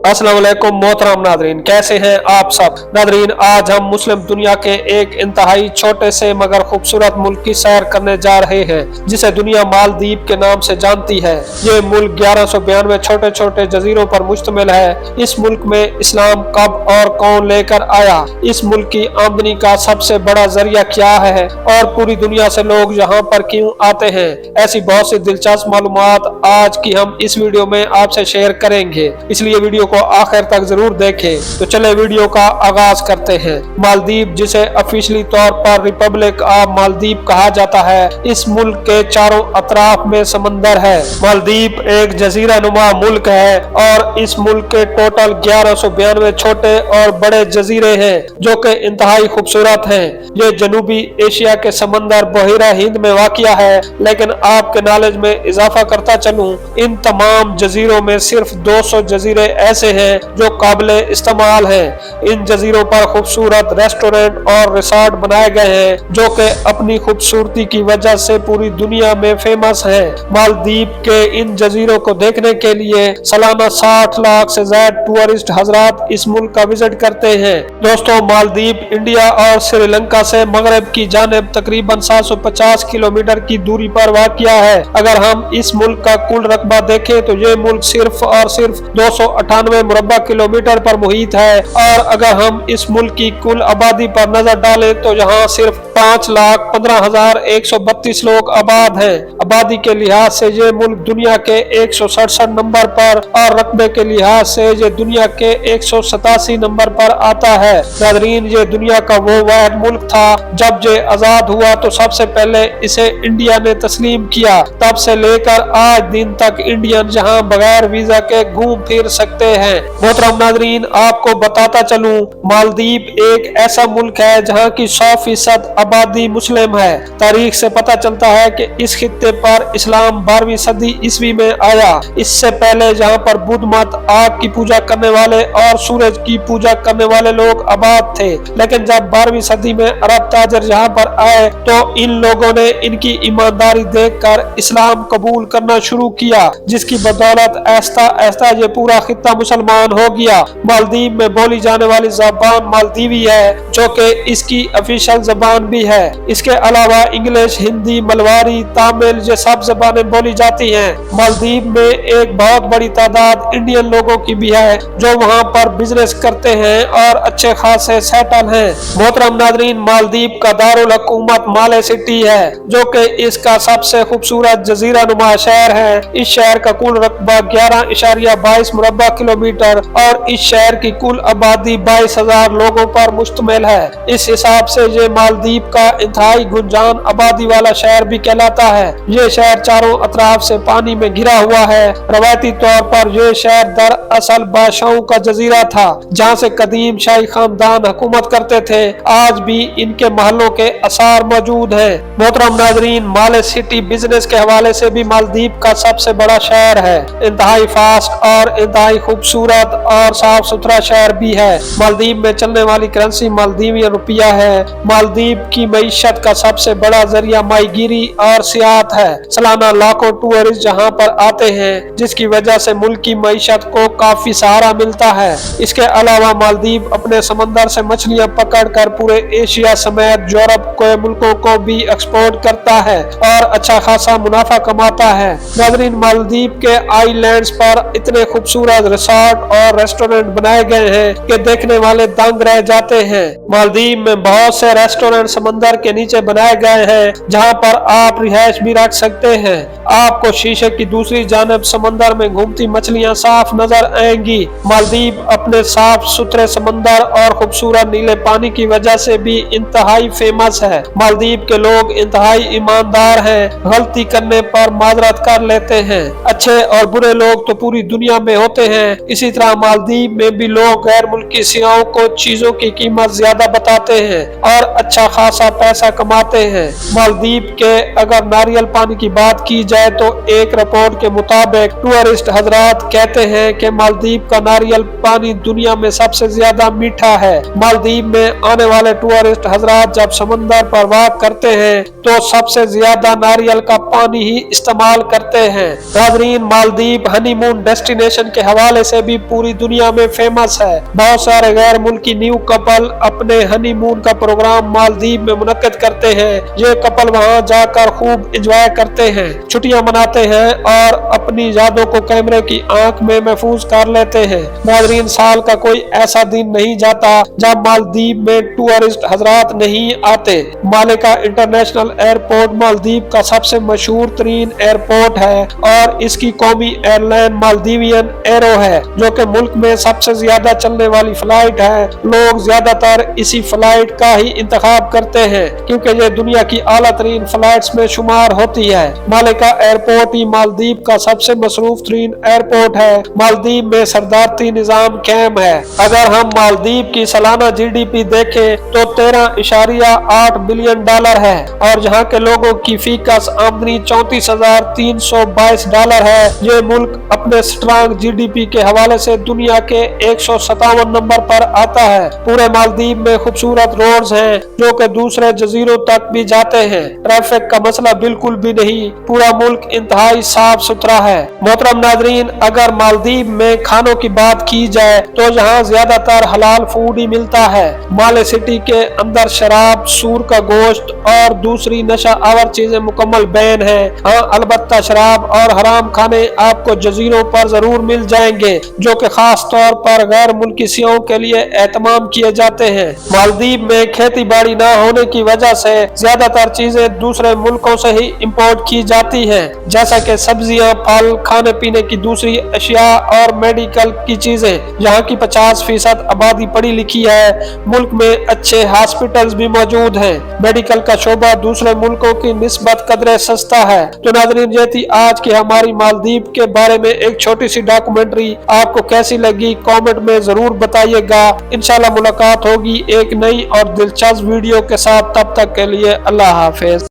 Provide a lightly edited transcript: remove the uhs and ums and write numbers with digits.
अस्सलाम वालेकुम मोहतरम नादरीन, कैसे हैं आप सब नादरीन। आज हम मुस्लिम दुनिया के एक इंतहाई छोटे से मगर खूबसूरत मुल्क की सैर करने जा रहे हैं जिसे दुनिया मालदीव के नाम से जानती है। ये मुल्क 1192 छोटे छोटे जजीरों पर मुश्तमिल है। इस मुल्क में इस्लाम कब और कौन लेकर आया, इस मुल्क की आमदनी का सबसे बड़ा जरिया क्या है और पूरी दुनिया से लोग यहाँ पर क्यों आते हैं, ऐसी बहुत सी दिलचस्प मालूमात आज की हम इस वीडियो में आपसे शेयर करेंगे, इसलिए वीडियो को आखिर तक जरूर देखें। तो चले वीडियो का आगाज करते हैं। मालदीव, जिसे ऑफिशियली तौर पर रिपब्लिक ऑफ मालदीव कहा जाता है, इस मुल्क के चारों अतराफ में समंदर है। मालदीव एक जजीरा नुमा मुल्क है और इस मुल्क के टोटल 1192 छोटे और बड़े जजीरे हैं जो कि इंतहाई खूबसूरत हैं। ये जनूबी एशिया के समंदर बहिरा हिंद में वाक़िया है, लेकिन आपके नॉलेज में इजाफा करता चलूं, इन तमाम जजीरों में सिर्फ 200 जजीरे ऐसे हैं जो काबिले इस्तेमाल हैं। इन जजीरों पर खूबसूरत रेस्टोरेंट और रिसोर्ट बनाए गए हैं जो कि अपनी खूबसूरती की वजह से पूरी दुनिया में फेमस हैं। मालदीव के इन जजीरों को देखने के लिए सालाना 60 लाख से ज्यादा टूरिस्ट हजरात इस मुल्क का विजिट करते हैं। दोस्तों, मालदीव इंडिया और श्रीलंका से मगरब की जानिब तकरीबन 750 किलोमीटर की दूरी पर वाक़िया है। अगर हम इस मुल्क का कुल रकबा देखें तो ये मुल्क सिर्फ और सिर्फ 298 मुरब्बा किलोमीटर पर मुहित है, और अगर हम इस मुल्क की कुल आबादी पर नजर डालें तो यहाँ सिर्फ 5,15,132 लोग आबाद हैं। आबादी के लिहाज से ये मुल्क दुनिया के 167 नंबर पर और रकबे के लिहाज से ये दुनिया के 187 नंबर पर आता है। नाज़रीन, ये दुनिया का वो वाहिद मुल्क था जब ये आजाद हुआ तो सबसे पहले इसे इंडिया ने तस्लीम किया। तब से लेकर आज दिन तक इंडियन यहाँ बगैर वीजा के घूम फिर सकते हैं। मोहतरम नाज़रीन, आपको बताता चलूं, मालदीव एक ऐसा मुल्क है जहाँ की 100% आबादी मुस्लिम है। तारीख से पता चलता है कि इस खित्ते पर इस्लाम 12वीं सदी ईस्वी में आया। इससे पहले यहाँ पर बुद्ध मत, आग की पूजा करने वाले और सूरज की पूजा करने वाले लोग आबाद थे, लेकिन जब 12वीं सदी में अरब ताजर यहाँ पर आए तो इन लोगों ने इनकी ईमानदारी देखकर इस्लाम कबूल करना शुरू किया, जिसकी बदौलत ऐसा ऐसा ये पूरा खित्ता मुसलमान हो गया। मालदीव में बोली जाने वाली ज़बान मालदीवी है जो कि इसकी ऑफिशियल ज़बान भी है। इसके अलावा इंग्लिश, हिंदी, मलवारी, तमिल ये सब ज़बानें बोली जाती हैं। मालदीव में एक बहुत बड़ी तादाद इंडियन लोगों की भी है जो वहाँ पर बिजनेस करते हैं और अच्छे खासे सेटल हैं। मोहतरम नाज़रीन, मालदीव का दारुल हुकूमत माले सिटी है जो कि इसका सबसे खूबसूरत जजीरा नुमा शहर है। इस शहर का कुल रकबा 11.22 मुरब्बा किलोमीटर और इस शहर की कुल आबादी 22,000 लोगों पर मुश्तमिल है। इस हिसाब से ये मालदीव का इंतहाई गुंजान आबादी वाला शहर भी कहलाता है। ये शहर चारों अतराफ से पानी में घिरा हुआ है। रवायती तौर पर यह शहर दरअसल बादशाहों का जजीरा था जहाँ से कदीम शाही खानदान हुकूमत करते थे। आज भी इनके महलों के आसार मौजूद हैं। मोहतरम नाज़रीन, माले सिटी बिजनेस के हवाले से भी मालदीव का सबसे बड़ा शहर है। इंतहाई फास्ट और इंतहाई खूबसूरत और साफ सुथरा शहर भी है। मालदीव में चलने वाली करेंसी मालदीवी रुपया है। मालदीव की मईशत का सबसे बड़ा जरिया माहीगीरी और सियाहत है। सालाना लाखों टूरिस्ट जहाँ पर आते हैं, जिसकी वजह से मुल्क की मईशत को काफी सहारा मिलता है। इसके अलावा मालदीव अपने समंदर से मछलियाँ पकड़ कर पूरे एशिया समेत यूरोप के मुल्कों को भी एक्सपोर्ट करता है और अच्छा खासा मुनाफा कमाता है। नाज़रीन, मालदीव के आइलैंड्स पर इतने खूबसूरत रिसोर्ट और रेस्टोरेंट बनाए गए हैं कि देखने वाले दंग रह जाते हैं। मालदीव में बहुत से रेस्टोरेंट समंदर के नीचे बनाए गए हैं जहां पर आप रिहाइश भी रख सकते हैं। आपको शीशे की दूसरी जानिब समंदर में घूमती मछलियां साफ नजर आएंगी। मालदीव अपने साफ सुथरे समंदर और खूबसूरत नीले पानी की वजह से भी इंतहाई फेमस है। मालदीव के लोग इंतहाई ईमानदार हैं, गलती करने पर माजरत कर लेते हैं। अच्छे और बुरे लोग तो पूरी दुनिया में होते हैं। इसी तरह मालदीव में भी लोग गैर मुल्की सियाहों को चीजों की कीमत ज्यादा बताते हैं और अच्छा खासा पैसा कमाते हैं। मालदीव के अगर नारियल पानी की बात की जाए तो एक रिपोर्ट के मुताबिक टूरिस्ट हजरात कहते हैं कि मालदीव का नारियल पानी दुनिया में सबसे ज्यादा मीठा है। मालदीव में आने वाले टूरिस्ट हजरात जब समंदर पर वाक करते हैं तो सबसे ज्यादा नारियल का पानी ही इस्तेमाल करते हैं। नाज़रीन, मालदीव हनीमून डेस्टिनेशन के हवाले से भी पूरी दुनिया में फेमस है। बहुत सारे गैर मुल्की न्यू कपल अपने हनीमून का प्रोग्राम मालदीव में मुनक्किद करते हैं। ये कपल वहां जाकर खूब एंजॉय करते हैं, छुट्टियां मनाते हैं और अपनी यादों को कैमरे की आंख में महफूज कर लेते हैं। नाज़रीन, साल का कोई ऐसा दिन नहीं जाता जब मालदीव में टूरिस्ट हजरात नहीं आते। मालेका इंटरनेशनल एयरपोर्ट मालदीव का सबसे मशहूर तरीन एयरपोर्ट है और इसकी कौमी एयरलाइन मालदीवियन एरो है, जो कि मुल्क में सबसे ज्यादा चलने वाली फ्लाइट है। लोग ज्यादातर इसी फ्लाइट का ही इंतखाब करते हैं क्योंकि ये दुनिया की आला तरीन फ्लाइट्स में शुमार होती है। मालेका एयरपोर्ट ही मालदीव का सबसे मसरूफ तरीन एयरपोर्ट है। मालदीव में सरदारती निजाम कायम है। अगर हम मालदीव की सालाना GDP देखें तो 13.8 बिलियन डॉलर है और यहाँ के लोगों की फीकस आमदनी $34,322 है। ये मुल्क अपने स्ट्रांग GDP के हवाले से दुनिया के 157 नंबर पर आता है। पूरे मालदीव में खूबसूरत रोड्स हैं जो कि दूसरे जजीरों तक भी जाते हैं। ट्रैफिक का मसला बिल्कुल भी नहीं। पूरा मुल्क इंतहाई साफ सुथरा है। मोहतरम नाजरीन, अगर मालदीव में खानों की बात की जाए तो यहाँ ज्यादातर हलाल फूड ही मिलता है। माले सिटी के अंदर शराब, सूर का गोश्त और दूसरी नशा आवर चीजें मुकम्मल बैन है। हाँ, अलबत्ता शराब और हराम खाने आपको जजीरों पर जरूर मिल जाएंगे जो कि खास तौर पर गैर मुल्की सियाहों के लिए एहतमाम किए जाते हैं। मालदीव में खेती बाड़ी न होने की वजह से ज्यादातर चीजें दूसरे मुल्कों से ही इम्पोर्ट की जाती हैं, जैसा कि सब्जियां, फल, खाने पीने की दूसरी अशिया और मेडिकल की चीजें। यहाँ की 50% आबादी पढ़ी लिखी है। मुल्क में अच्छे हॉस्पिटल्स भी मौजूद हैं। मेडिकल का शोबा दूसरे मुल्कों की निस्बत कदरे सस्ता है। तो नाज़रीन, ये थी आज की हमारी मालदीव के बारे में एक छोटी सी डॉक्यूमेंट्री। आपको कैसी लगी कमेंट में जरूर बताइएगा। इंशाल्लाह मुलाकात होगी एक नई और दिलचस्प वीडियो के साथ। तब तक के लिए अल्लाह हाफिज।